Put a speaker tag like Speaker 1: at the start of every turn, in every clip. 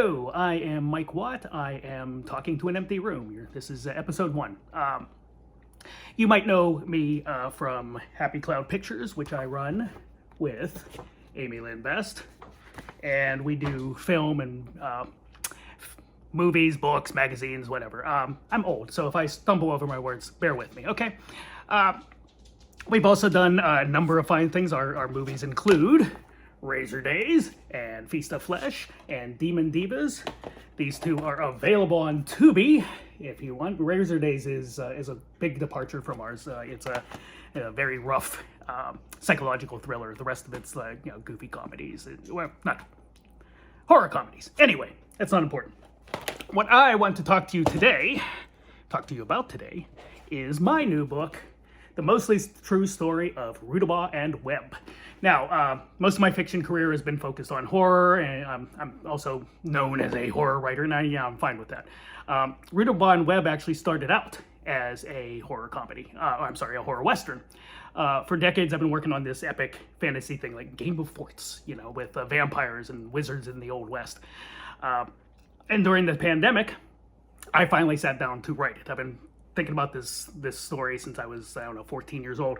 Speaker 1: Hello, I am Mike Watt. I am talking to an empty room. This is episode 1. You might know me from Happy Cloud Pictures, which I run with Amy Lynn Best. And we do film and movies, books, magazines, whatever. I'm old, so if I stumble over my words, bear with me, okay? We've also done a number of fine things. Our movies include Razor Days and Feast of Flesh and Demon Divas. These two are available on Tubi if you want. Razor Days is a big departure from ours. It's a very rough psychological thriller. The rest of it's like goofy comedies. Well, not horror comedies. Anyway, that's not important. What I want to talk to you about today, is my new book, The Mostly True Story of Rudabaugh and Webb. Now, most of my fiction career has been focused on horror, and I'm also known as a horror writer, and I'm fine with that. Rudabaugh and Webb actually started out as a horror comedy. A horror western. For decades, I've been working on this epic fantasy thing, like Game of Forts, with vampires and wizards in the Old West. And during the pandemic, I finally sat down to write it. I've been thinking about this story since I was, 14 years old.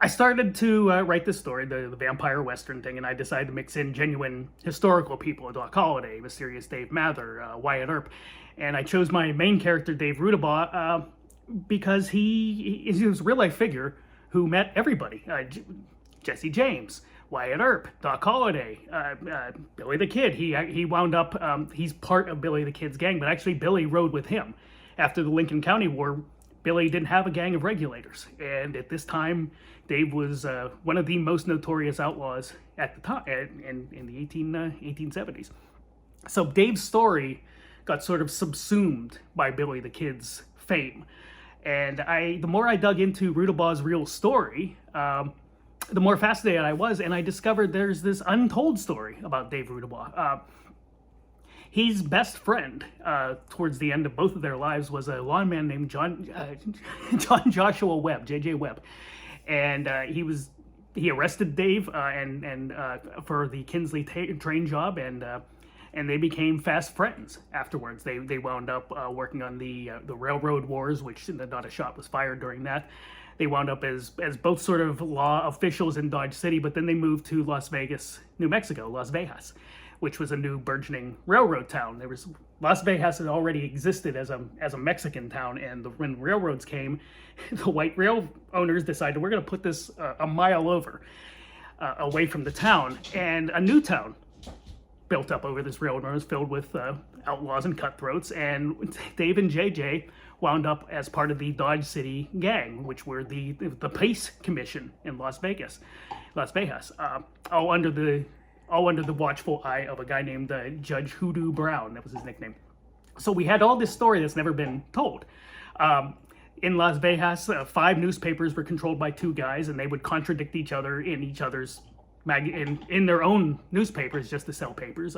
Speaker 1: I started to write this story, the vampire western thing, and I decided to mix in genuine historical people: Doc Holliday, Mysterious Dave Mather, Wyatt Earp, and I chose my main character, Dave Rudabaugh, because he was a real-life figure who met everybody. Jesse James, Wyatt Earp, Doc Holliday, Billy the Kid. He wound up, he's part of Billy the Kid's gang, but actually Billy rode with him. After the Lincoln County War, Billy didn't have a gang of regulators, and at this time, Dave was one of the most notorious outlaws at the time, in the 1870s. So Dave's story got sort of subsumed by Billy the Kid's fame, and the more I dug into Rudabaugh's real story, the more fascinated I was, and I discovered there's this untold story about Dave Rudabaugh. His best friend, towards the end of both of their lives, was a lawman named John Joshua Webb, J.J. Webb, and he arrested Dave and for the Kinsley train job, and they became fast friends afterwards. They wound up working on the railroad wars, which not a shot was fired during that. They wound up as both sort of law officials in Dodge City, but then they moved to Las Vegas, New Mexico, Las Vegas, which was a new burgeoning railroad town. Las Vegas had already existed as a Mexican town, and when railroads came, the white rail owners decided, we're going to put this a mile away from the town, and a new town built up over this railroad filled with outlaws and cutthroats, and Dave and JJ wound up as part of the Dodge City gang, which were the Police Commission in Las Vegas, all under the watchful eye of a guy named Judge Hoodoo Brown. That was his nickname. So we had all this story that's never been told. In Las Vegas, 5 newspapers were controlled by 2 guys, and they would contradict each other in each other's in their own newspapers just to sell papers.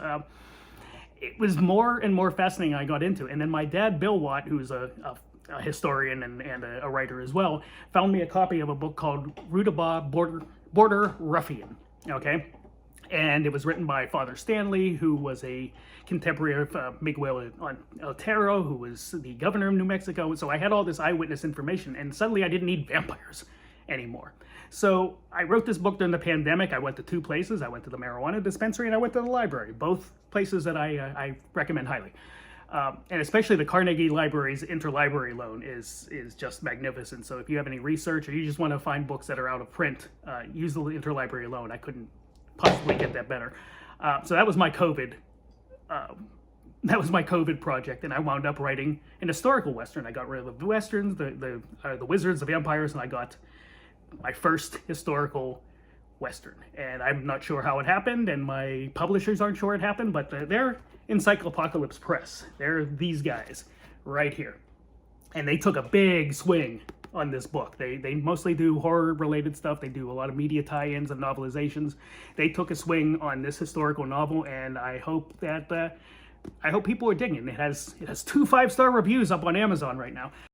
Speaker 1: It was more and more fascinating I got into. And then my dad, Bill Watt, who's a historian and a writer as well, found me a copy of a book called Rudabaugh Border Ruffian, okay? And it was written by Father Stanley, who was a contemporary of Miguel Otero, who was the governor of New Mexico. So I had all this eyewitness information, and suddenly I didn't need vampires anymore. So I wrote this book during the pandemic. I went to 2 places. I went to the marijuana dispensary, and I went to the library, both places that I recommend highly. And especially the Carnegie Library's interlibrary loan is just magnificent. So if you have any research or you just want to find books that are out of print, use the interlibrary loan. I couldn't possibly get that better. So that was my COVID. That was my COVID project, and I wound up writing an historical western. I got rid of the westerns, the wizards, the vampires, and I got my first historical western. And I'm not sure how it happened, and my publishers aren't sure it happened, but they're Encyclopocalypse Press. They're these guys right here, and they took a big swing on this book. They mostly do horror-related stuff. They do a lot of media tie-ins and novelizations. They took a swing on this historical novel, and I hope that people are digging it. It has 2 5-star reviews up on Amazon right now.